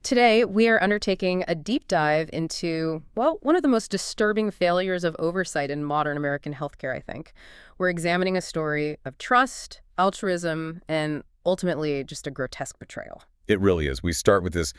Today, we are undertaking a deep dive into, well, one of the most disturbing failures of oversight in modern American healthcare, I think. We're examining a story of trust, altruism, and ultimately just a grotesque betrayal. It really is. We start with this,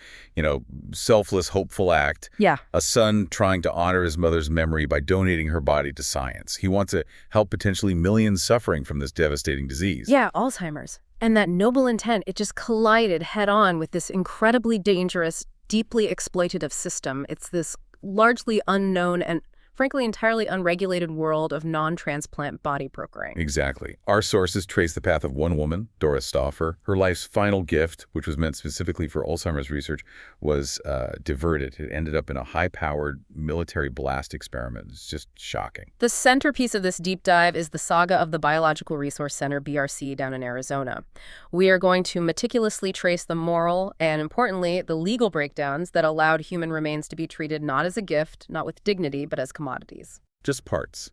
selfless, hopeful act. Yeah. A son trying to honor his mother's memory by donating her body to science. He wants to help potentially millions suffering from this devastating disease. Yeah, Alzheimer's. And that noble intent, it just collided head-on with this incredibly dangerous, deeply exploitative system. It's this largely unknown and, frankly, entirely unregulated world of non-transplant body brokering. Exactly. Our sources trace the path of one woman, Doris Stauffer. Her life's final gift, which was meant specifically for Alzheimer's research, was diverted. It ended up in a high-powered military blast experiment. It's just shocking. The centerpiece of this deep dive is the saga of the Biological Resource Center, BRC, down in Arizona. We are going to meticulously trace the moral and, importantly, the legal breakdowns that allowed human remains to be treated not as a gift, not with dignity, but as commodities. Just parts.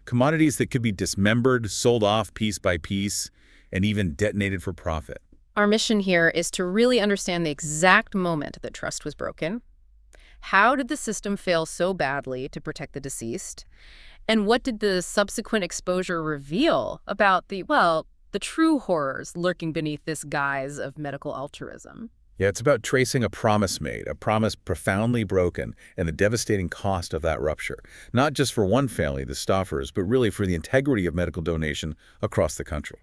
Commodities that could be dismembered, sold off piece by piece, and even detonated for profit. Our mission here is to really understand the exact moment that trust was broken. How did the system fail so badly to protect the deceased? And what did the subsequent exposure reveal about the true horrors lurking beneath this guise of medical altruism? Yeah, it's about tracing a promise made, a promise profoundly broken, and the devastating cost of that rupture. Not just for one family, the Stauffers, but really for the integrity of medical donation across the country.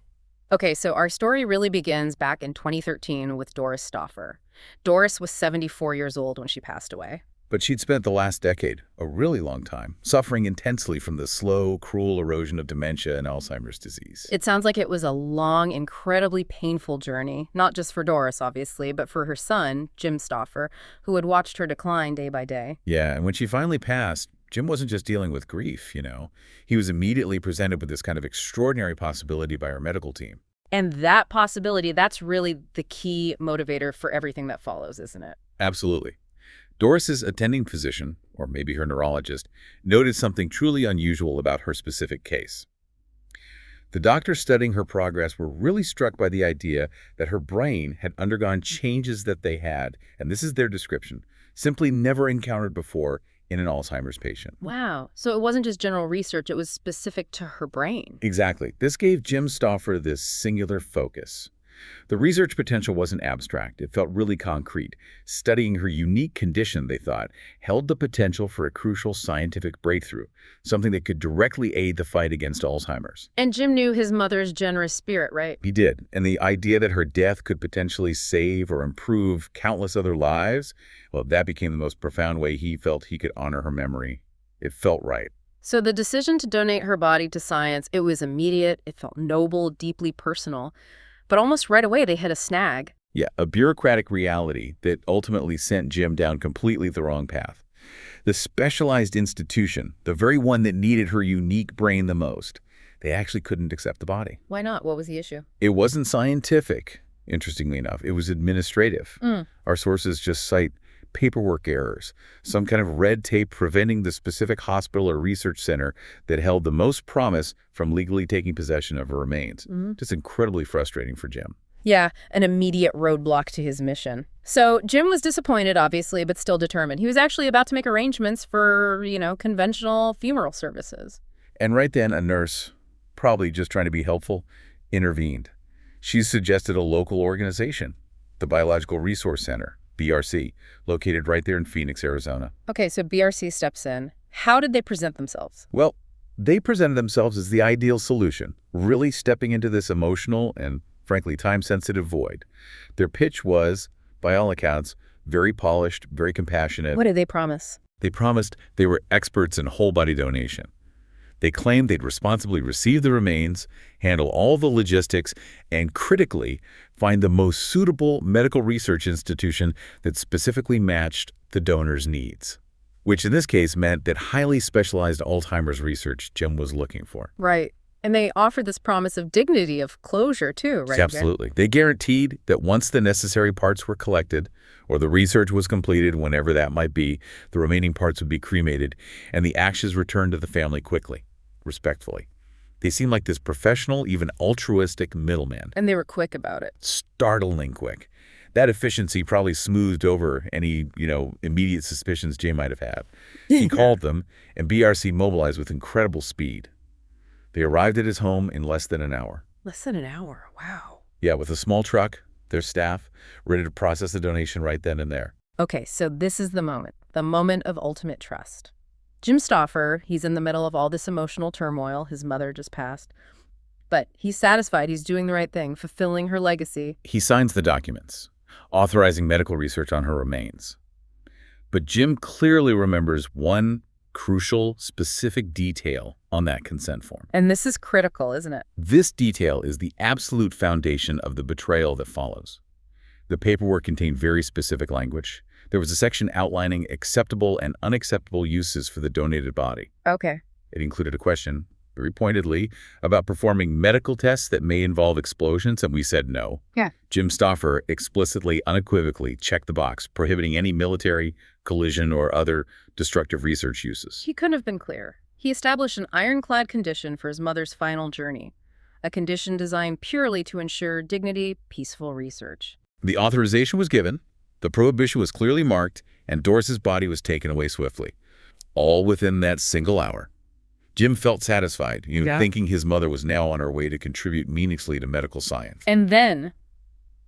Okay, so our story really begins back in 2013 with Doris Stauffer. Doris was 74 years old when she passed away. But she'd spent the last decade, a really long time, suffering intensely from the slow, cruel erosion of dementia and Alzheimer's disease. It sounds like it was a long, incredibly painful journey, not just for Doris, obviously, but for her son, Jim Stauffer, who had watched her decline day by day. Yeah, and when she finally passed, Jim wasn't just dealing with grief, He was immediately presented with this kind of extraordinary possibility by our medical team. And that possibility, that's really the key motivator for everything that follows, isn't it? Absolutely. Doris's attending physician, or maybe her neurologist, noted something truly unusual about her specific case. The doctors studying her progress were really struck by the idea that her brain had undergone changes that they had, and this is their description, simply never encountered before in an Alzheimer's patient. Wow. So it wasn't just general research, it was specific to her brain. Exactly. This gave Jim Stauffer this singular focus. The research potential wasn't abstract. It felt really concrete. Studying her unique condition, they thought, held the potential for a crucial scientific breakthrough, something that could directly aid the fight against Alzheimer's. And Jim knew his mother's generous spirit, right? He did. And the idea that her death could potentially save or improve countless other lives, well, that became the most profound way he felt he could honor her memory. It felt right. So the decision to donate her body to science, it was immediate, it felt noble, deeply personal. But almost right away, they hit a snag. Yeah, a bureaucratic reality that ultimately sent Jim down completely the wrong path. The specialized institution, the very one that needed her unique brain the most, they actually couldn't accept the body. Why not? What was the issue? It wasn't scientific, interestingly enough. It was administrative. Our sources just cite paperwork errors, some kind of red tape preventing the specific hospital or research center that held the most promise from legally taking possession of her remains. Just incredibly frustrating for Jim. Yeah, an immediate roadblock to his mission. So Jim was disappointed, obviously, but still determined. He was actually about to make arrangements for, conventional funeral services. And right then, a nurse, probably just trying to be helpful, intervened. She suggested a local organization, the Biological Resource Center, BRC, located right there in Phoenix, Arizona. Okay, so BRC steps in. How did they present themselves? Well, they presented themselves as the ideal solution, really stepping into this emotional and, frankly, time-sensitive void. Their pitch was, by all accounts, very polished, very compassionate. What did they promise? They promised they were experts in whole-body donation. They claimed they'd responsibly receive the remains, handle all the logistics, and critically, find the most suitable medical research institution that specifically matched the donor's needs, which in this case meant that highly specialized Alzheimer's research Jim was looking for. Right. And they offered this promise of dignity, of closure, too, right? Absolutely. They guaranteed that once the necessary parts were collected, or the research was completed, whenever that might be, the remaining parts would be cremated, and the ashes returned to the family quickly, respectfully. They seemed like this professional, even altruistic middleman. And they were quick about it. Startlingly quick. That efficiency probably smoothed over any, immediate suspicions Jay might have had. He called them, and BRC mobilized with incredible speed. They arrived at his home in less than an hour. Less than an hour. Wow. Yeah, with a small truck, their staff, ready to process the donation right then and there. Okay, so this is the moment of ultimate trust. Jim Stauffer, he's in the middle of all this emotional turmoil. His mother just passed. But he's satisfied he's doing the right thing, fulfilling her legacy. He signs the documents, authorizing medical research on her remains. But Jim clearly remembers one crucial, specific detail on that consent form. And this is critical, isn't it? This detail is the absolute foundation of the betrayal that follows. The paperwork contained very specific language. There was a section outlining acceptable and unacceptable uses for the donated body. Okay. It included a question, very pointedly, about performing medical tests that may involve explosions, and we said no. Yeah. Jim Stauffer explicitly, unequivocally checked the box, prohibiting any military, collision, or other destructive research uses. He couldn't have been clearer. He established an ironclad condition for his mother's final journey, a condition designed purely to ensure dignity, peaceful research. The authorization was given, the prohibition was clearly marked, and Doris's body was taken away swiftly, all within that single hour. Jim felt satisfied, thinking his mother was now on her way to contribute meaningfully to medical science. And then,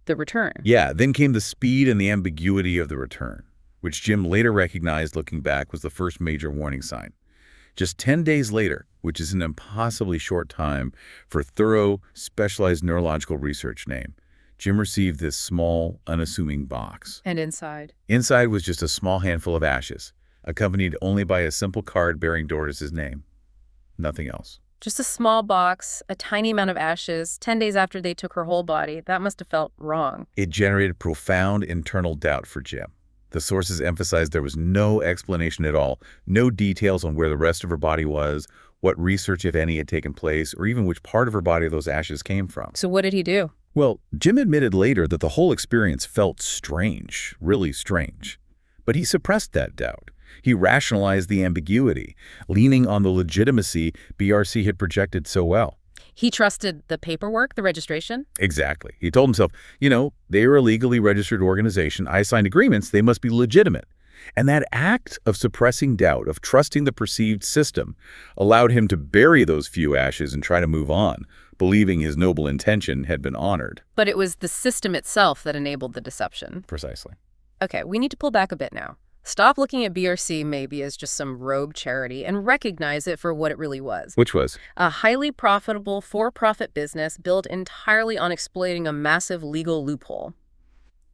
the return. Yeah, then came the speed and the ambiguity of the return, which Jim later recognized, looking back, was the first major warning sign. Just 10 days later, which is an impossibly short time for thorough, specialized neurological research name, Jim received this small, unassuming box. And inside? Inside was just a small handful of ashes, accompanied only by a simple card bearing Doris's name. Nothing else. Just a small box, a tiny amount of ashes, 10 days after they took her whole body. That must have felt wrong. It generated profound internal doubt for Jim. The sources emphasized there was no explanation at all, no details on where the rest of her body was, what research, if any, had taken place, or even which part of her body those ashes came from. So what did he do? Well, Jim admitted later that the whole experience felt strange, really strange. But he suppressed that doubt. He rationalized the ambiguity, leaning on the legitimacy BRC had projected so well. He trusted the paperwork, the registration? Exactly. He told himself, they are a legally registered organization. I signed agreements. They must be legitimate. And that act of suppressing doubt, of trusting the perceived system, allowed him to bury those few ashes and try to move on, believing his noble intention had been honored. But it was the system itself that enabled the deception. Precisely. Okay, we need to pull back a bit now. Stop looking at BRC maybe as just some rogue charity and recognize it for what it really was. Which was? A highly profitable for-profit business built entirely on exploiting a massive legal loophole.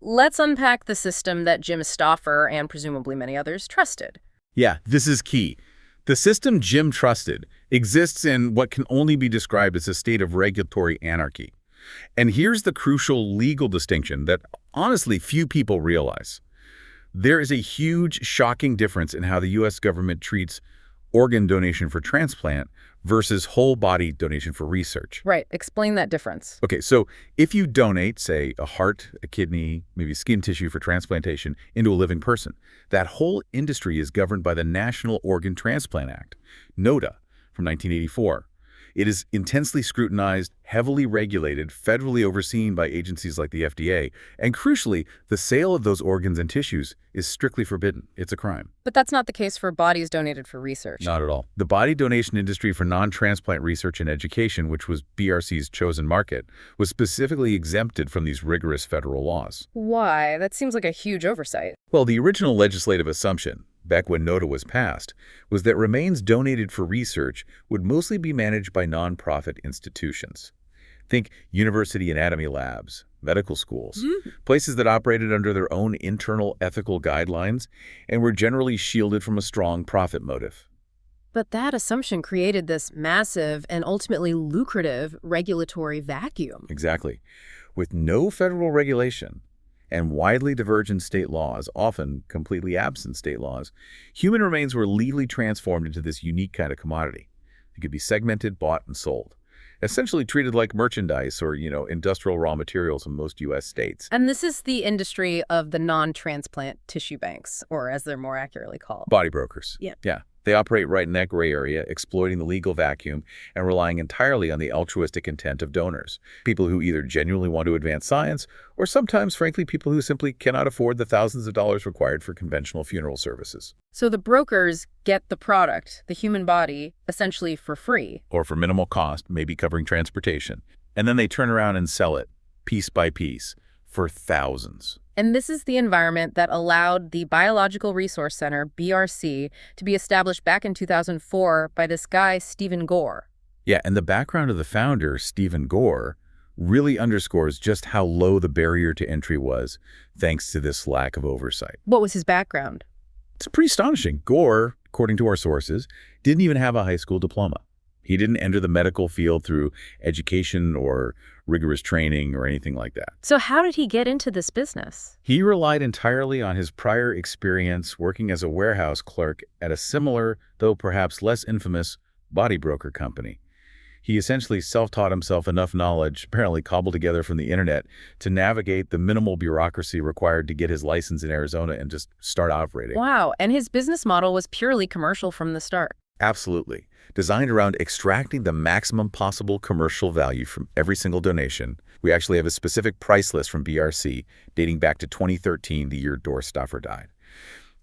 Let's unpack the system that Jim Stauffer and presumably many others trusted. Yeah, this is key. The system Jim trusted exists in what can only be described as a state of regulatory anarchy. And here's the crucial legal distinction that honestly few people realize. There is a huge, shocking difference in how the U.S. government treats organ donation for transplant versus whole body donation for research. Right. Explain that difference. Okay, so if you donate, say, a heart, a kidney, maybe skin tissue for transplantation into a living person, that whole industry is governed by the National Organ Transplant Act, NOTA, from 1984. It is intensely scrutinized, heavily regulated, federally overseen by agencies like the FDA, and crucially, the sale of those organs and tissues is strictly forbidden. It's a crime. But that's not the case for bodies donated for research. Not at all. The body donation industry for non-transplant research and education, which was BRC's chosen market, was specifically exempted from these rigorous federal laws. Why? That seems like a huge oversight. Well, the original legislative assumption, back when NOTA was passed, was that remains donated for research would mostly be managed by nonprofit institutions. Think university anatomy labs, medical schools, places that operated under their own internal ethical guidelines and were generally shielded from a strong profit motive. But that assumption created this massive and ultimately lucrative regulatory vacuum. Exactly. With no federal regulation and widely divergent state laws, often completely absent state laws, human remains were legally transformed into this unique kind of commodity. It could be segmented, bought, and sold, essentially treated like merchandise or, industrial raw materials in most U.S. states. And this is the industry of the non-transplant tissue banks, or as they're more accurately called. Body brokers. Yeah. Yeah. They operate right in that gray area, exploiting the legal vacuum and relying entirely on the altruistic intent of donors, people who either genuinely want to advance science or sometimes, frankly, people who simply cannot afford the thousands of dollars required for conventional funeral services. So the brokers get the product, the human body, essentially for free. Or for minimal cost, maybe covering transportation. And then they turn around and sell it, piece by piece, for thousands. And this is the environment that allowed the Biological Resource Center, BRC, to be established back in 2004 by this guy, Stephen Gore. Yeah, and the background of the founder, Stephen Gore, really underscores just how low the barrier to entry was, thanks to this lack of oversight. What was his background? It's pretty astonishing. Gore, according to our sources, didn't even have a high school diploma. He didn't enter the medical field through education or rigorous training or anything like that. So how did he get into this business? He relied entirely on his prior experience working as a warehouse clerk at a similar, though perhaps less infamous, body broker company. He essentially self-taught himself enough knowledge, apparently cobbled together from the internet, to navigate the minimal bureaucracy required to get his license in Arizona and just start operating. Wow, and his business model was purely commercial from the start. Absolutely. Designed around extracting the maximum possible commercial value from every single donation. We actually have a specific price list from BRC dating back to 2013, the year Doris Stauffer died.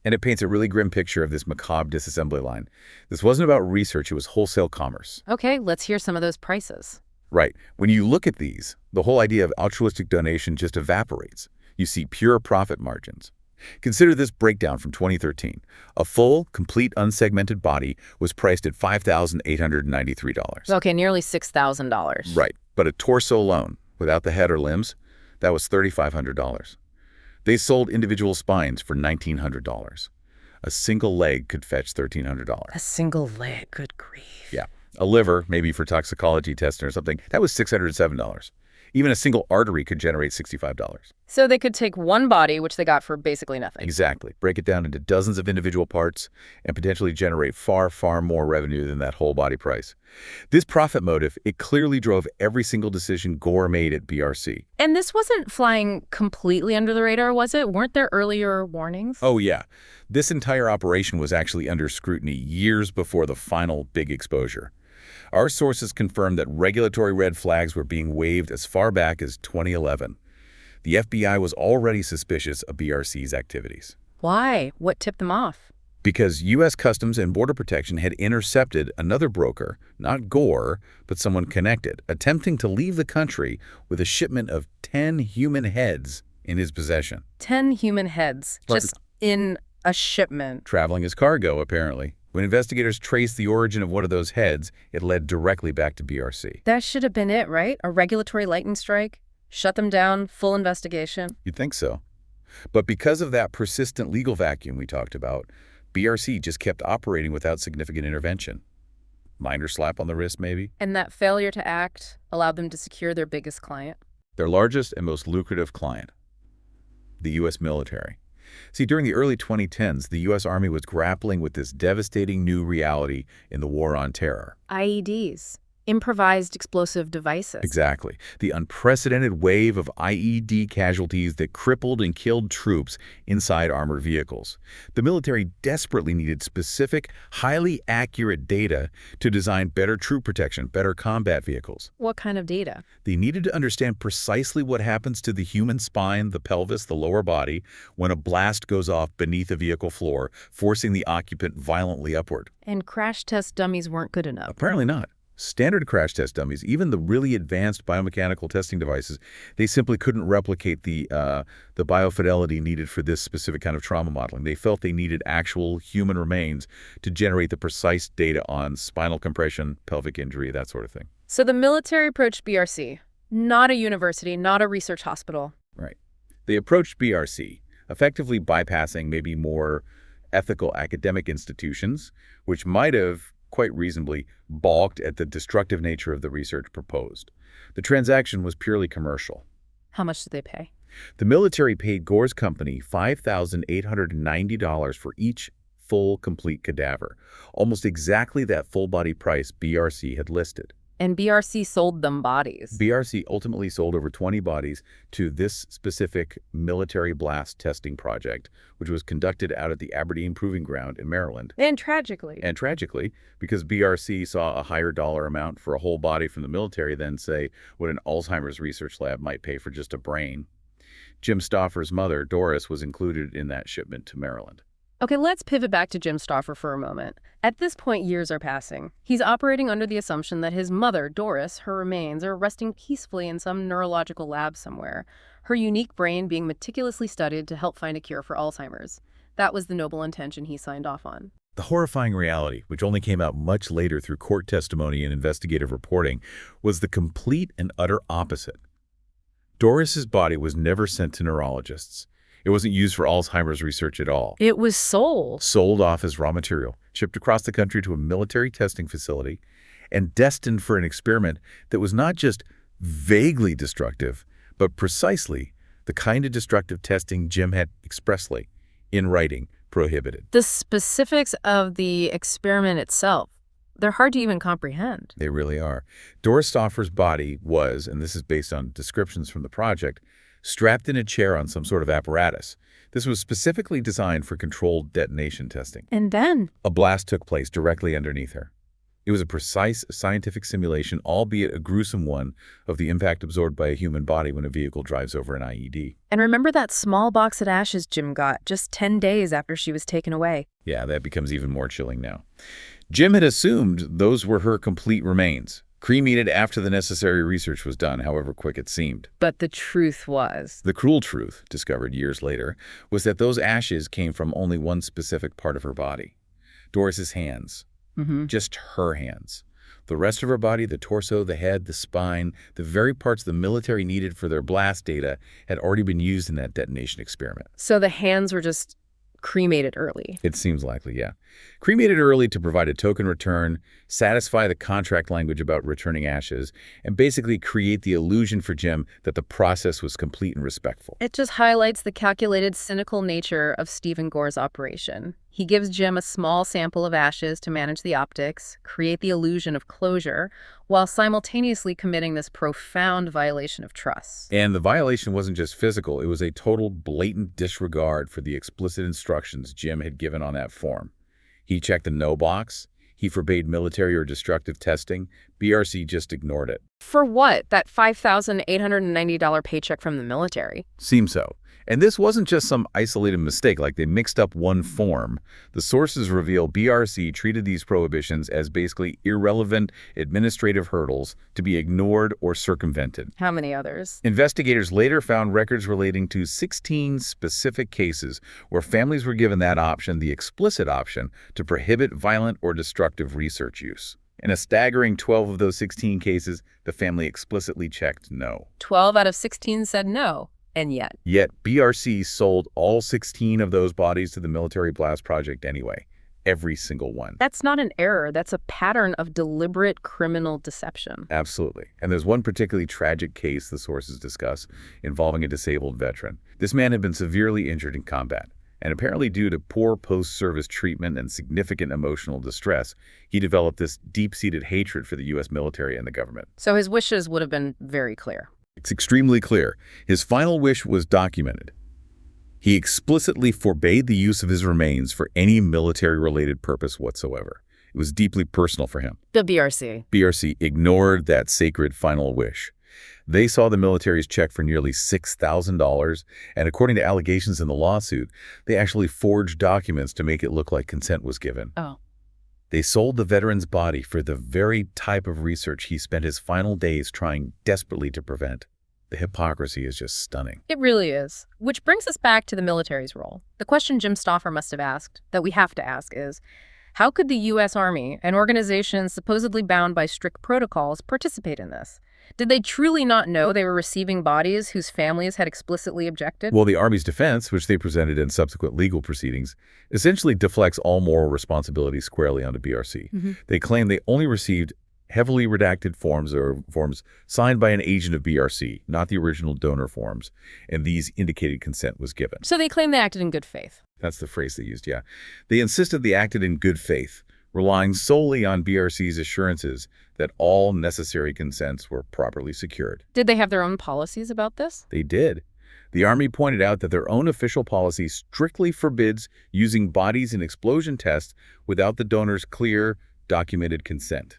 And it paints a really grim picture of this macabre disassembly line. This wasn't about research, it was wholesale commerce. Okay, let's hear some of those prices. Right. When you look at these, the whole idea of altruistic donation just evaporates. You see pure profit margins. Consider this breakdown from 2013. A full, complete, unsegmented body was priced at $5,893. Okay, nearly $6,000. Right. But a torso alone, without the head or limbs, that was $3,500. They sold individual spines for $1,900. A single leg could fetch $1,300. A single leg, good grief. Yeah. A liver, maybe for toxicology testing or something, that was $607. Even a single artery could generate $65. So they could take one body, which they got for basically nothing. Exactly. Break it down into dozens of individual parts and potentially generate far, far more revenue than that whole body price. This profit motive, it clearly drove every single decision Gore made at BRC. And this wasn't flying completely under the radar, was it? Weren't there earlier warnings? Oh, yeah. This entire operation was actually under scrutiny years before the final big exposure. Our sources confirmed that regulatory red flags were being waved as far back as 2011. The FBI was already suspicious of BRC's activities. Why? What tipped them off? Because U.S. Customs and Border Protection had intercepted another broker, not Gore, but someone connected, attempting to leave the country with a shipment of 10 human heads in his possession. 10 human heads, just in a shipment. Traveling as cargo, apparently. When investigators traced the origin of one of those heads, it led directly back to BRC. That should have been it, right? A regulatory lightning strike? Shut them down, full investigation? You'd think so. But because of that persistent legal vacuum we talked about, BRC just kept operating without significant intervention. Minor slap on the wrist, maybe? And that failure to act allowed them to secure their biggest client? Their largest and most lucrative client, the U.S. military. See, during the early 2010s, the U.S. Army was grappling with this devastating new reality in the war on terror. IEDs, improvised explosive devices. Exactly. The unprecedented wave of IED casualties that crippled and killed troops inside armored vehicles. The military desperately needed specific, highly accurate data to design better troop protection, better combat vehicles. What kind of data? They needed to understand precisely what happens to the human spine, the pelvis, the lower body, when a blast goes off beneath a vehicle floor, forcing the occupant violently upward. And crash test dummies weren't good enough. Apparently not. Standard crash test dummies, even the really advanced biomechanical testing devices, they simply couldn't replicate the biofidelity needed for this specific kind of trauma modeling. They felt they needed actual human remains to generate the precise data on spinal compression, pelvic injury, that sort of thing. So the military approached BRC, not a university, not a research hospital. Right. They approached BRC, effectively bypassing maybe more ethical academic institutions, which might have quite reasonably balked at the destructive nature of the research proposed. The transaction was purely commercial. How much did they pay? The military paid Gore's company $5,890 for each full, complete cadaver, almost exactly that full-body price BRC had listed. And BRC sold them bodies. BRC ultimately sold over 20 bodies to this specific military blast testing project, which was conducted out at the Aberdeen Proving Ground in Maryland. And tragically. And tragically, because BRC saw a higher dollar amount for a whole body from the military than, say, what an Alzheimer's research lab might pay for just a brain, Jim Stauffer's mother, Doris, was included in that shipment to Maryland. Okay, let's pivot back to Jim Stauffer for a moment. At this point, years are passing. He's operating under the assumption that his mother, Doris, her remains are resting peacefully in some neurological lab somewhere, her unique brain being meticulously studied to help find a cure for Alzheimer's. That was the noble intention he signed off on. The horrifying reality, which only came out much later through court testimony and investigative reporting, was the complete and utter opposite. Doris's body was never sent to neurologists. It wasn't used for Alzheimer's research at all. It was sold. Sold off as raw material, shipped across the country to a military testing facility, and destined for an experiment that was not just vaguely destructive, but precisely the kind of destructive testing Jim had expressly, in writing, prohibited. The specifics of the experiment itself, they're hard to even comprehend. They really are. Doris Stauffer's body was, and this is based on descriptions from the project, strapped in a chair on some sort of apparatus. This was specifically designed for controlled detonation testing. And then? A blast took place directly underneath her. It was a precise scientific simulation, albeit a gruesome one, of the impact absorbed by a human body when a vehicle drives over an IED. And remember that small box of ashes Jim got just 10 days after she was taken away? Yeah, that becomes even more chilling now. Jim had assumed those were her complete remains, cremated after the necessary research was done, however quick it seemed. But the truth was? The cruel truth, discovered years later, was that those ashes came from only one specific part of her body. Doris's hands. Just her hands. The rest of her body, the torso, the head, the spine, the very parts the military needed for their blast data had already been used in that detonation experiment. So the hands were just cremated early? It seems likely, yeah. Cremated early to provide a token return, satisfy the contract language about returning ashes, and basically create the illusion for Jim that the process was complete and respectful. It just highlights the calculated, cynical nature of Stephen Gore's operation. He gives Jim a small sample of ashes to manage the optics, create the illusion of closure, while simultaneously committing this profound violation of trust. And the violation wasn't just physical, it was a total blatant disregard for the explicit instructions Jim had given on that form. He checked the no box, he forbade military or destructive testing, BRC just ignored it. For what? That $5,890 paycheck from the military? Seems so. And this wasn't just some isolated mistake, like they mixed up one form. The sources reveal BRC treated these prohibitions as basically irrelevant administrative hurdles to be ignored or circumvented. How many others? Investigators later found records relating to 16 specific cases where families were given that option, the explicit option, to prohibit violent or destructive research use. In a staggering 12 of those 16 cases, the family explicitly checked no. 12 out of 16 said no. And yet? Yet, BRC sold all 16 of those bodies to the military blast project anyway. Every single one. That's not an error. That's a pattern of deliberate criminal deception. Absolutely. And there's one particularly tragic case the sources discuss involving a disabled veteran. This man had been severely injured in combat. And apparently due to poor post-service treatment and significant emotional distress, he developed this deep-seated hatred for the U.S. military and the government. So his wishes would have been very clear. It's extremely clear. His final wish was documented. He explicitly forbade the use of his remains for any military-related purpose whatsoever. It was deeply personal for him. The BRC. BRC ignored that sacred final wish. They saw the military's check for nearly $6,000, and according to allegations in the lawsuit, they actually forged documents to make it look like consent was given. Oh. They sold the veteran's body for the very type of research he spent his final days trying desperately to prevent. The hypocrisy is just stunning. It really is. Which brings us back to the military's role. The question Jim Stauffer must have asked, that we have to ask, is how could the U.S. Army, an organization supposedly bound by strict protocols, participate in this? Did they truly not know they were receiving bodies whose families had explicitly objected? Well, the Army's defense, which they presented in subsequent legal proceedings, essentially deflects all moral responsibility squarely onto BRC. They claim they only received heavily redacted forms or forms signed by an agent of BRC, not the original donor forms, and these indicated consent was given. So they claim they acted in good faith. That's the phrase they used, yeah. They insisted they acted in good faith, relying solely on BRC's assurances that all necessary consents were properly secured. Did they have their own policies about this? They did. The Army pointed out that their own official policy strictly forbids using bodies in explosion tests without the donor's clear, documented consent,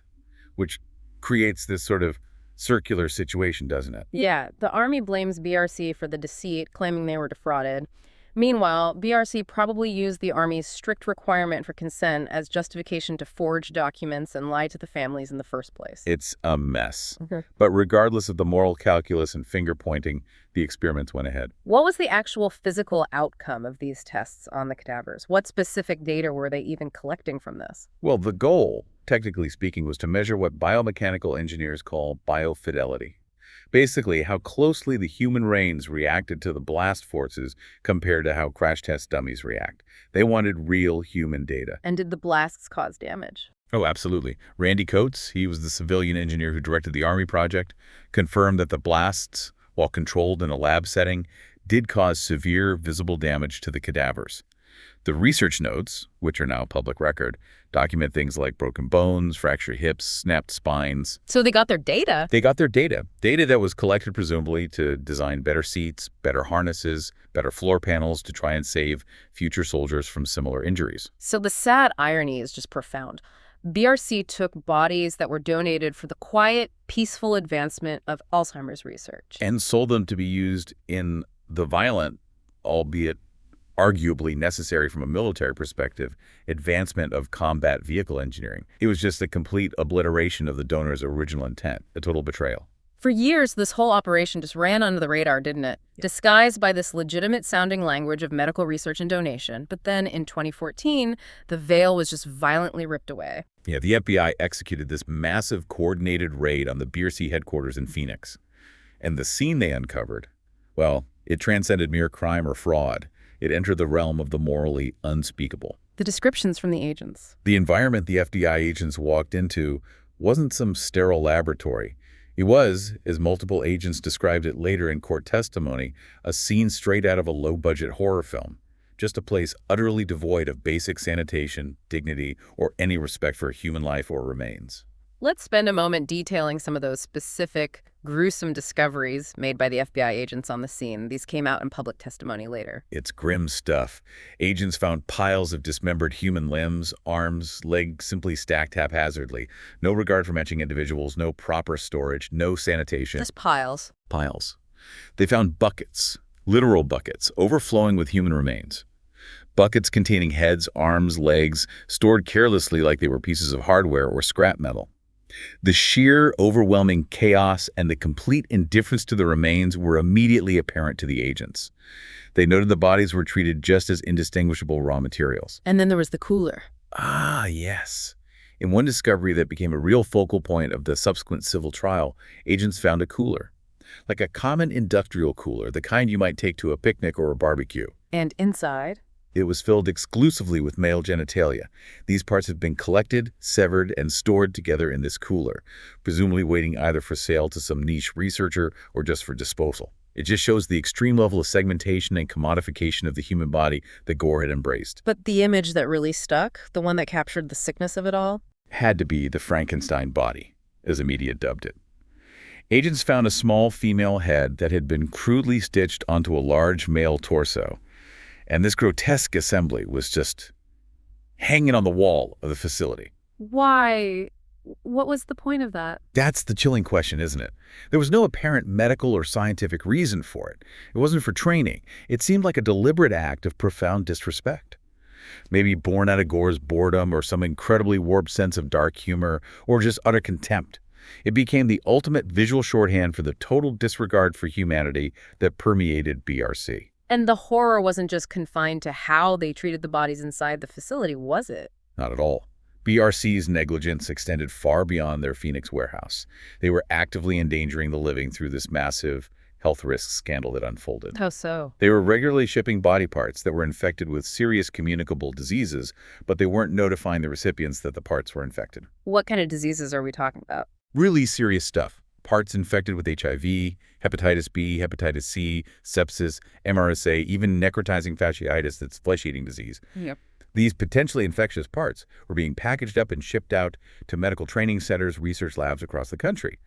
which creates this sort of circular situation, doesn't it? Yeah, the Army blames BRC for the deceit, claiming they were defrauded. Meanwhile, BRC probably used the Army's strict requirement for consent as justification to forge documents and lie to the families in the first place. It's a mess. Okay. But regardless of the moral calculus and finger-pointing, the experiments went ahead. What was the actual physical outcome of these tests on the cadavers? What specific data were they even collecting from this? Well, the goal, technically speaking, was to measure what biomechanical engineers call biofidelity. Basically, how closely the human brains reacted to the blast forces compared to how crash test dummies react. They wanted real human data. And did the blasts cause damage? Oh, absolutely. Randy Coates, he was the civilian engineer who directed the Army project, confirmed that the blasts, while controlled in a lab setting, did cause severe visible damage to the cadavers. The research notes, which are now public record, document things like broken bones, fractured hips, snapped spines. So they got their data. They got their data that was collected presumably to design better seats, better harnesses, better floor panels to try and save future soldiers from similar injuries. So the sad irony is just profound. BRC took bodies that were donated for the quiet, peaceful advancement of Alzheimer's research. And sold them to be used in the violent, albeit arguably necessary from a military perspective, advancement of combat vehicle engineering. It was just a complete obliteration of the donor's original intent, a total betrayal. For years, this whole operation just ran under the radar, didn't it? Disguised by this legitimate-sounding language of medical research and donation. But then in 2014, the veil was just violently ripped away. Yeah, the FBI executed this massive coordinated raid on the BRC headquarters in Phoenix. And the scene they uncovered, well, it transcended mere crime or fraud. It entered the realm of the morally unspeakable. The descriptions from the agents. The environment the FBI agents walked into wasn't some sterile laboratory. It was, as multiple agents described it later in court testimony, a scene straight out of a low-budget horror film. Just a place utterly devoid of basic sanitation, dignity, or any respect for human life or remains. Let's spend a moment detailing some of those specific, gruesome discoveries made by the FBI agents on the scene. These came out in public testimony later. It's grim stuff. Agents found piles of dismembered human limbs, arms, legs simply stacked haphazardly. No regard for matching individuals, no proper storage, no sanitation. Just piles. Piles. They found buckets, literal buckets, overflowing with human remains. Buckets containing heads, arms, legs, stored carelessly like they were pieces of hardware or scrap metal. The sheer, overwhelming chaos and the complete indifference to the remains were immediately apparent to the agents. They noted the bodies were treated just as indistinguishable raw materials. And then there was the cooler. Ah, yes. In one discovery that became a real focal point of the subsequent civil trial, agents found a cooler. Like a common industrial cooler, the kind you might take to a picnic or a barbecue. And inside? It was filled exclusively with male genitalia. These parts have been collected, severed, and stored together in this cooler, presumably waiting either for sale to some niche researcher or just for disposal. It just shows the extreme level of segmentation and commodification of the human body that Gore had embraced. But the image that really stuck, the one that captured the sickness of it all? Had to be the Frankenstein body, as the media dubbed it. Agents found a small female head that had been crudely stitched onto a large male torso. And this grotesque assembly was just hanging on the wall of the facility. Why? What was the point of that? That's the chilling question, isn't it? There was no apparent medical or scientific reason for it. It wasn't for training. It seemed like a deliberate act of profound disrespect. Maybe born out of Gore's boredom or some incredibly warped sense of dark humor or just utter contempt. It became the ultimate visual shorthand for the total disregard for humanity that permeated BRC. And the horror wasn't just confined to how they treated the bodies inside the facility, was it? Not at all. BRC's negligence extended far beyond their Phoenix warehouse. They were actively endangering the living through this massive health risk scandal that unfolded. How so? They were regularly shipping body parts that were infected with serious communicable diseases, but they weren't notifying the recipients that the parts were infected. What kind of diseases are we talking about? Really serious stuff. Parts infected with HIV, hepatitis B, hepatitis C, sepsis, MRSA, even necrotizing fasciitis, that's flesh-eating disease. Yep. These potentially infectious parts were being packaged up and shipped out to medical training centers, research labs across the country,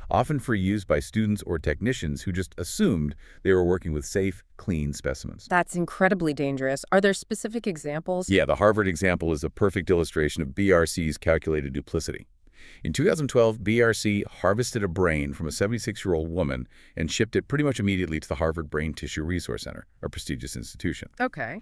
often for use by students or technicians who just assumed they were working with safe, clean specimens. That's incredibly dangerous. Are there specific examples? Yeah, the Harvard example is a perfect illustration of BRC's calculated duplicity. In 2012, BRC harvested a brain from a 76-year-old woman and shipped it pretty much immediately to the Harvard Brain Tissue Resource Center, a prestigious institution. Okay.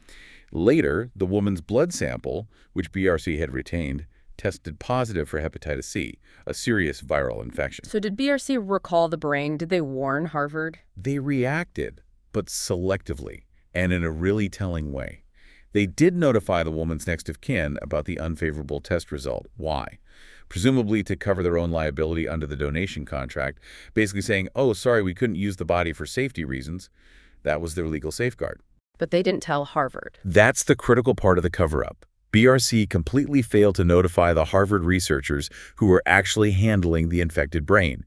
Later, the woman's blood sample, which BRC had retained, tested positive for hepatitis C, a serious viral infection. So did BRC recall the brain? Did they warn Harvard? They reacted, but selectively, and in a really telling way. They did notify the woman's next of kin about the unfavorable test result. Why? Presumably to cover their own liability under the donation contract, basically saying, oh, sorry, we couldn't use the body for safety reasons. That was their legal safeguard. But they didn't tell Harvard. That's the critical part of the cover-up. BRC completely failed to notify the Harvard researchers who were actually handling the infected brain.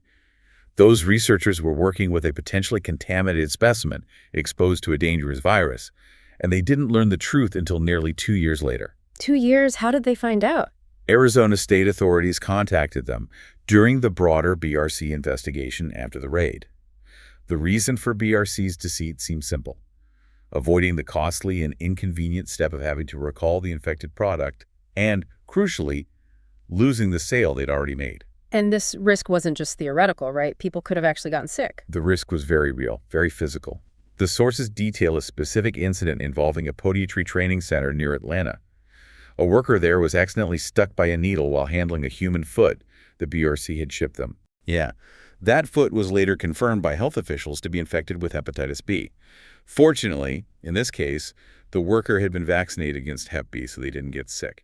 Those researchers were working with a potentially contaminated specimen exposed to a dangerous virus, and they didn't learn the truth until nearly 2 years later. 2 years? How did they find out? Arizona state authorities contacted them during the broader BRC investigation after the raid. The reason for BRC's deceit seems simple: avoiding the costly and inconvenient step of having to recall the infected product and, crucially, losing the sale they'd already made. And this risk wasn't just theoretical, right? People could have actually gotten sick. The risk was very real, very physical. The sources detail a specific incident involving a podiatry training center near Atlanta. A worker there was accidentally stuck by a needle while handling a human foot the BRC had shipped them. Yeah, that foot was later confirmed by health officials to be infected with hepatitis B. Fortunately, in this case, the worker had been vaccinated against Hep B, so they didn't get sick.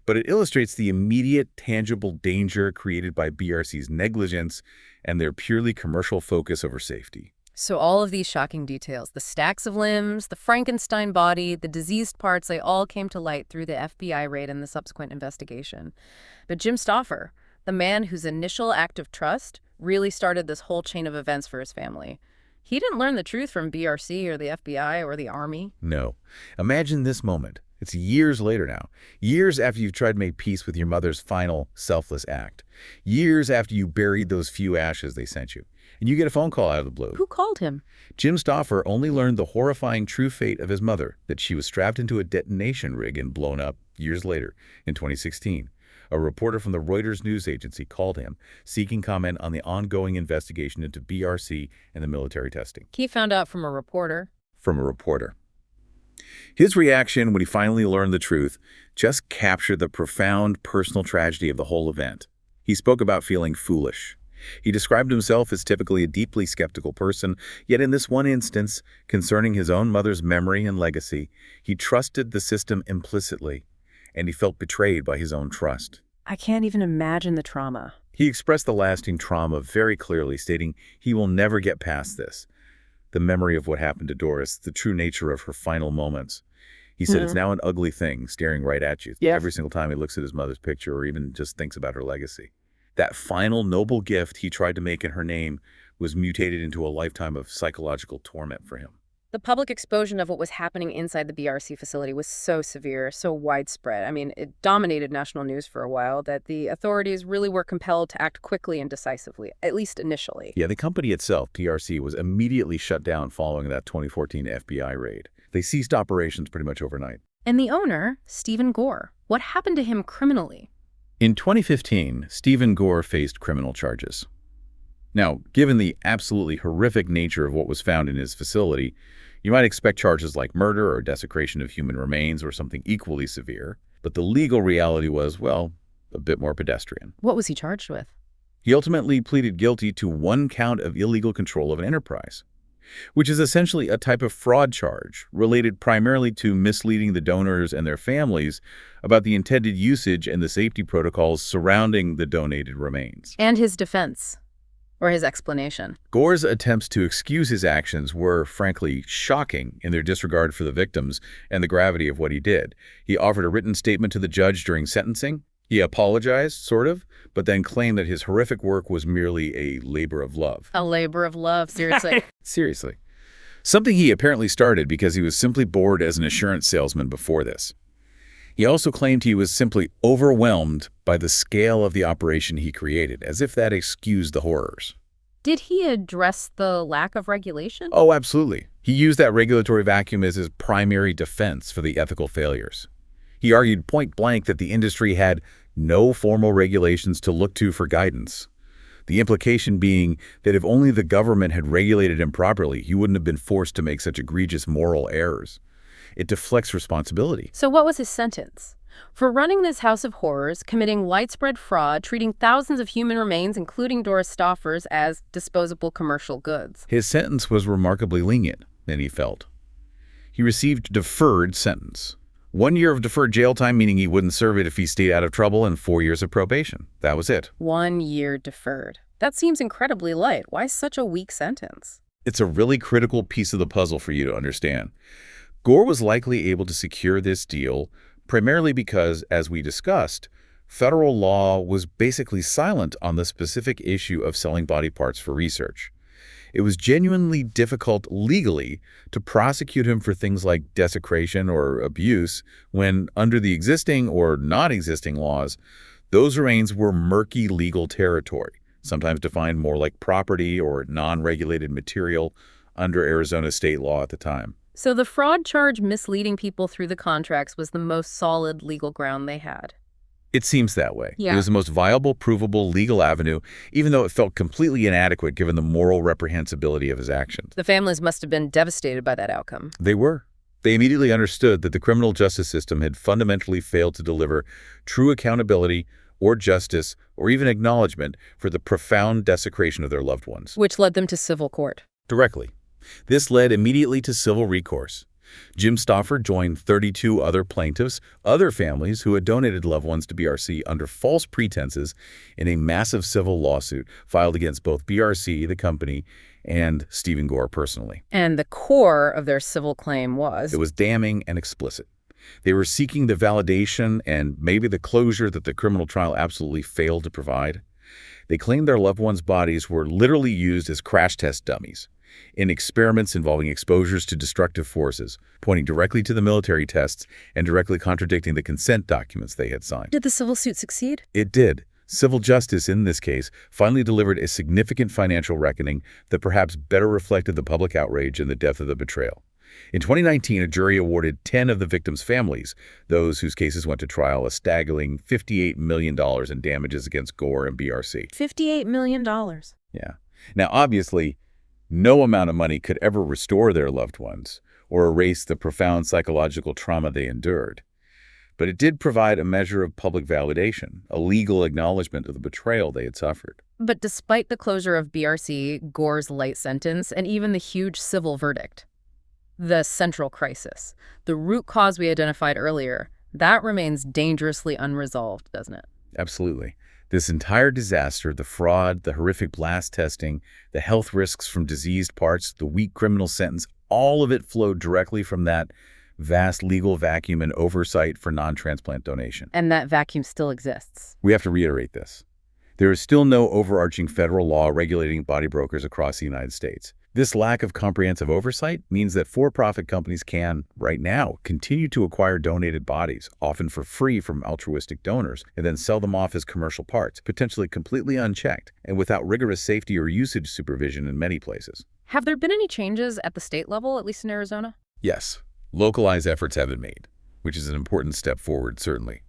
But it illustrates the immediate, tangible danger created by BRC's negligence and their purely commercial focus over safety. So all of these shocking details, the stacks of limbs, the Frankenstein body, the diseased parts, they all came to light through the FBI raid and the subsequent investigation. But Jim Stauffer, the man whose initial act of trust really started this whole chain of events for his family, he didn't learn the truth from BRC or the FBI or the Army. No. Imagine this moment. It's years later now. Years after you've tried to make peace with your mother's final selfless act. Years after you buried those few ashes they sent you. And you get a phone call out of the blue. Who called him? Jim Stauffer only learned the horrifying true fate of his mother, that she was strapped into a detonation rig and blown up years later, in 2016. A reporter from the Reuters news agency called him, seeking comment on the ongoing investigation into BRC and the military testing. He found out from a reporter. From a reporter. His reaction when he finally learned the truth just captured the profound personal tragedy of the whole event. He spoke about feeling foolish. He described himself as typically a deeply skeptical person, yet in this one instance, concerning his own mother's memory and legacy, he trusted the system implicitly, and he felt betrayed by his own trust. I can't even imagine the trauma. He expressed the lasting trauma very clearly, stating he will never get past this. The memory of what happened to Doris, the true nature of her final moments. He said it's now an ugly thing staring right at you every single time he looks at his mother's picture or even just thinks about her legacy. That final noble gift he tried to make in her name was mutated into a lifetime of psychological torment for him. The public exposure of what was happening inside the BRC facility was so severe, so widespread. I mean, it dominated national news for a while that the authorities really were compelled to act quickly and decisively, at least initially. Yeah, the company itself, PRC, was immediately shut down following that 2014 FBI raid. They ceased operations pretty much overnight. And the owner, Stephen Gore, what happened to him criminally? In 2015, Stephen Gore faced criminal charges. Now, given the absolutely horrific nature of what was found in his facility, you might expect charges like murder or desecration of human remains or something equally severe. But the legal reality was, well, a bit more pedestrian. What was he charged with? He ultimately pleaded guilty to 1 count of illegal control of an enterprise, which is essentially a type of fraud charge related primarily to misleading the donors and their families about the intended usage and the safety protocols surrounding the donated remains. And his defense, or his explanation. Gore's attempts to excuse his actions were, frankly, shocking in their disregard for the victims and the gravity of what he did. He offered a written statement to the judge during sentencing. He apologized, sort of, but then claimed that his horrific work was merely a labor of love. A labor of love, seriously. Seriously. Something he apparently started because he was simply bored as an insurance salesman before this. He also claimed he was simply overwhelmed by the scale of the operation he created, as if that excused the horrors. Did he address the lack of regulation? Oh, absolutely. He used that regulatory vacuum as his primary defense for the ethical failures. He argued point blank that the industry had no formal regulations to look to for guidance. The implication being that if only the government had regulated him properly, he wouldn't have been forced to make such egregious moral errors. It deflects responsibility. So what was his sentence? For running this house of horrors, committing widespread fraud, treating thousands of human remains, including Doris Stoffer's, as disposable commercial goods. His sentence was remarkably lenient, then he felt. He received deferred sentence. 1 year of deferred jail time, meaning he wouldn't serve it if he stayed out of trouble, and 4 years of probation. That was it. 1 year deferred. That seems incredibly light. Why such a weak sentence? It's a really critical piece of the puzzle for you to understand. Gore was likely able to secure this deal primarily because, as we discussed, federal law was basically silent on the specific issue of selling body parts for research. It was genuinely difficult legally to prosecute him for things like desecration or abuse when, under the existing or non-existing laws, those remains were murky legal territory, sometimes defined more like property or non-regulated material under Arizona state law at the time. So the fraud charge misleading people through the contracts was the most solid legal ground they had. It seems that way. Yeah. It was the most viable, provable legal avenue, even though it felt completely inadequate given the moral reprehensibility of his actions. The families must have been devastated by that outcome. They were. They immediately understood that the criminal justice system had fundamentally failed to deliver true accountability or justice or even acknowledgement for the profound desecration of their loved ones. Which led them to civil court. Directly. This led immediately to civil recourse. Jim Stoffer joined 32 other plaintiffs, other families who had donated loved ones to BRC under false pretenses in a massive civil lawsuit filed against both BRC, the company, and Stephen Gore personally. And the core of their civil claim was? It was damning and explicit. They were seeking the validation and maybe the closure that the criminal trial absolutely failed to provide. They claimed their loved ones' bodies were literally used as crash test dummies in experiments involving exposures to destructive forces, pointing directly to the military tests and directly contradicting the consent documents they had signed. Did the civil suit succeed? It did. Civil justice, in this case, finally delivered a significant financial reckoning that perhaps better reflected the public outrage and the depth of the betrayal. In 2019, a jury awarded 10 of the victims' families, those whose cases went to trial, a staggering $58 million in damages against Gore and BRC. $58 million. Yeah. Now, obviously, no amount of money could ever restore their loved ones or erase the profound psychological trauma they endured. But it did provide a measure of public validation, a legal acknowledgement of the betrayal they had suffered. But despite the closure of BRC, Gore's light sentence, and even the huge civil verdict, the central crisis, the root cause we identified earlier, that remains dangerously unresolved, doesn't it? Absolutely. This entire disaster, the fraud, the horrific blast testing, the health risks from diseased parts, the weak criminal sentence, all of it flowed directly from that vast legal vacuum and oversight for non-transplant donation. And that vacuum still exists. We have to reiterate this. There is still no overarching federal law regulating body brokers across the United States. This lack of comprehensive oversight means that for-profit companies can, right now, continue to acquire donated bodies, often for free from altruistic donors, and then sell them off as commercial parts, potentially completely unchecked and without rigorous safety or usage supervision in many places. Have there been any changes at the state level, at least in Arizona? Yes, localized efforts have been made, which is an important step forward, certainly.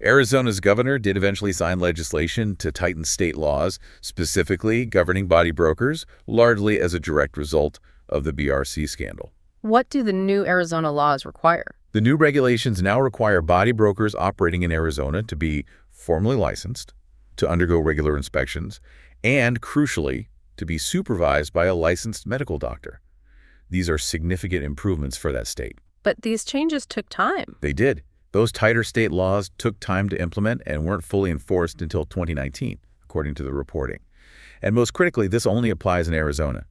Arizona's governor did eventually sign legislation to tighten state laws, specifically governing body brokers, largely as a direct result of the BRC scandal. What do the new Arizona laws require? The new regulations now require body brokers operating in Arizona to be formally licensed, to undergo regular inspections, and, crucially, to be supervised by a licensed medical doctor. These are significant improvements for that state. But these changes took time. They did. Those tighter state laws took time to implement and weren't fully enforced until 2019, according to the reporting. And most critically, this only applies in Arizona.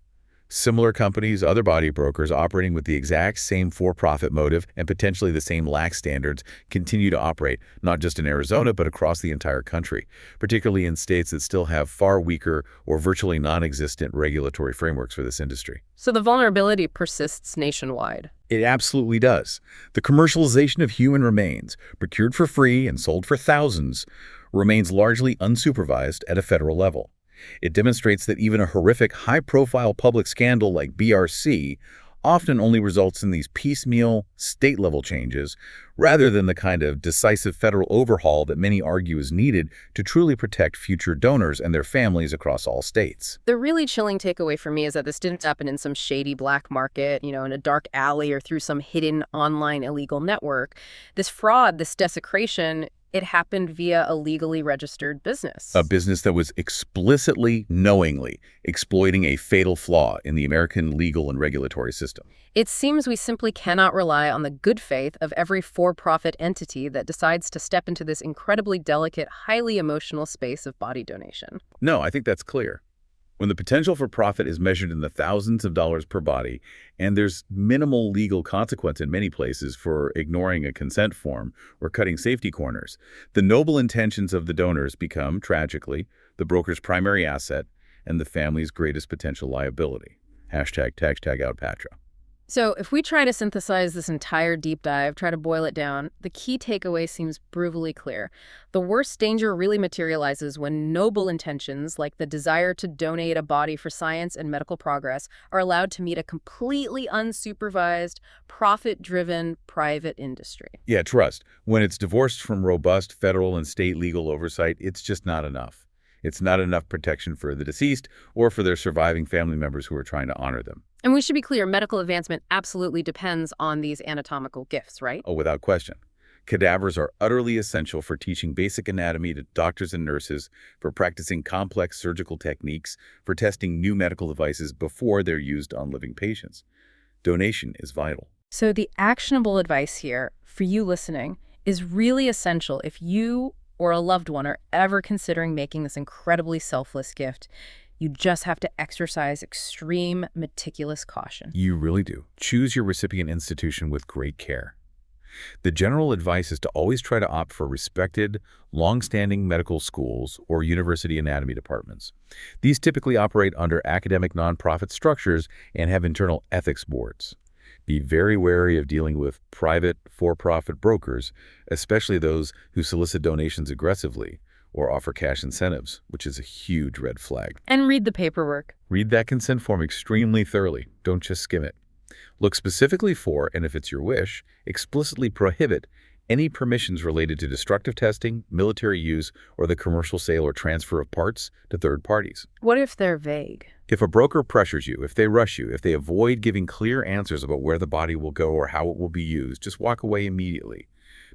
Similar companies, other body brokers operating with the exact same for-profit motive and potentially the same lax standards continue to operate, not just in Arizona, but across the entire country, particularly in states that still have far weaker or virtually non-existent regulatory frameworks for this industry. So the vulnerability persists nationwide. It absolutely does. The commercialization of human remains, procured for free and sold for thousands, remains largely unsupervised at a federal level. It demonstrates that even a horrific, high-profile public scandal like BRC often only results in these piecemeal, state-level changes, rather than the kind of decisive federal overhaul that many argue is needed to truly protect future donors and their families across all states. The really chilling takeaway for me is that this didn't happen in some shady black market, in a dark alley or through some hidden online illegal network. This fraud, this desecration, it happened via a legally registered A business. business that was explicitly, knowingly exploiting a fatal flaw in the American legal and regulatory system. It seems we simply cannot rely on the good faith of every for-profit entity that decides to step into this incredibly delicate, highly emotional space of body donation. No, I think that's clear. When the potential for profit is measured in the thousands of dollars per body, and there's minimal legal consequence in many places for ignoring a consent form or cutting safety corners, the noble intentions of the donors become, tragically, the broker's primary asset and the family's greatest potential liability. Hashtag out Patra. So if we try to synthesize this entire deep dive, try to boil it down, the key takeaway seems brutally clear. The worst danger really materializes when noble intentions, like the desire to donate a body for science and medical progress, are allowed to meet a completely unsupervised, profit-driven private industry. Yeah, trust. When it's divorced from robust federal and state legal oversight, it's just not enough. It's not enough protection for the deceased or for their surviving family members who are trying to honor them. And we should be clear, medical advancement absolutely depends on these anatomical gifts, right? Oh, without question. Cadavers are utterly essential for teaching basic anatomy to doctors and nurses, for practicing complex surgical techniques, for testing new medical devices before they're used on living patients. Donation is vital. So the actionable advice here for you listening is really essential if you or a loved one are ever considering making this incredibly selfless gift. You just have to exercise extreme, meticulous caution. You really do. Choose your recipient institution with great care. The general advice is to always try to opt for respected, long-standing medical schools or university anatomy departments. These typically operate under academic nonprofit structures and have internal ethics boards. Be very wary of dealing with private, for-profit brokers, especially those who solicit donations aggressively or offer cash incentives, which is a huge red flag. And read the paperwork. Read that consent form extremely thoroughly. Don't just skim it. Look specifically for, and if it's your wish, explicitly prohibit any permissions related to destructive testing, military use, or the commercial sale or transfer of parts to third parties. What if they're vague? If a broker pressures you, if they rush you, if they avoid giving clear answers about where the body will go or how it will be used, just walk away immediately,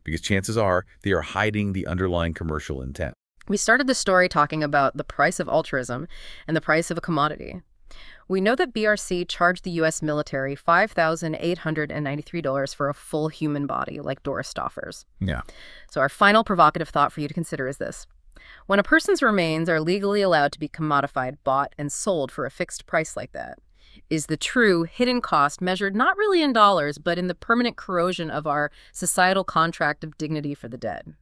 because chances are they are hiding the underlying commercial intent. We started the story talking about the price of altruism and the price of a commodity. We know that BRC charged the U.S. military $5,893 for a full human body, like Doris Stoffer's. Yeah. So our final provocative thought for you to consider is this. When a person's remains are legally allowed to be commodified, bought, and sold for a fixed price like that, is the true hidden cost measured not really in dollars, but in the permanent corrosion of our societal contract of dignity for the dead?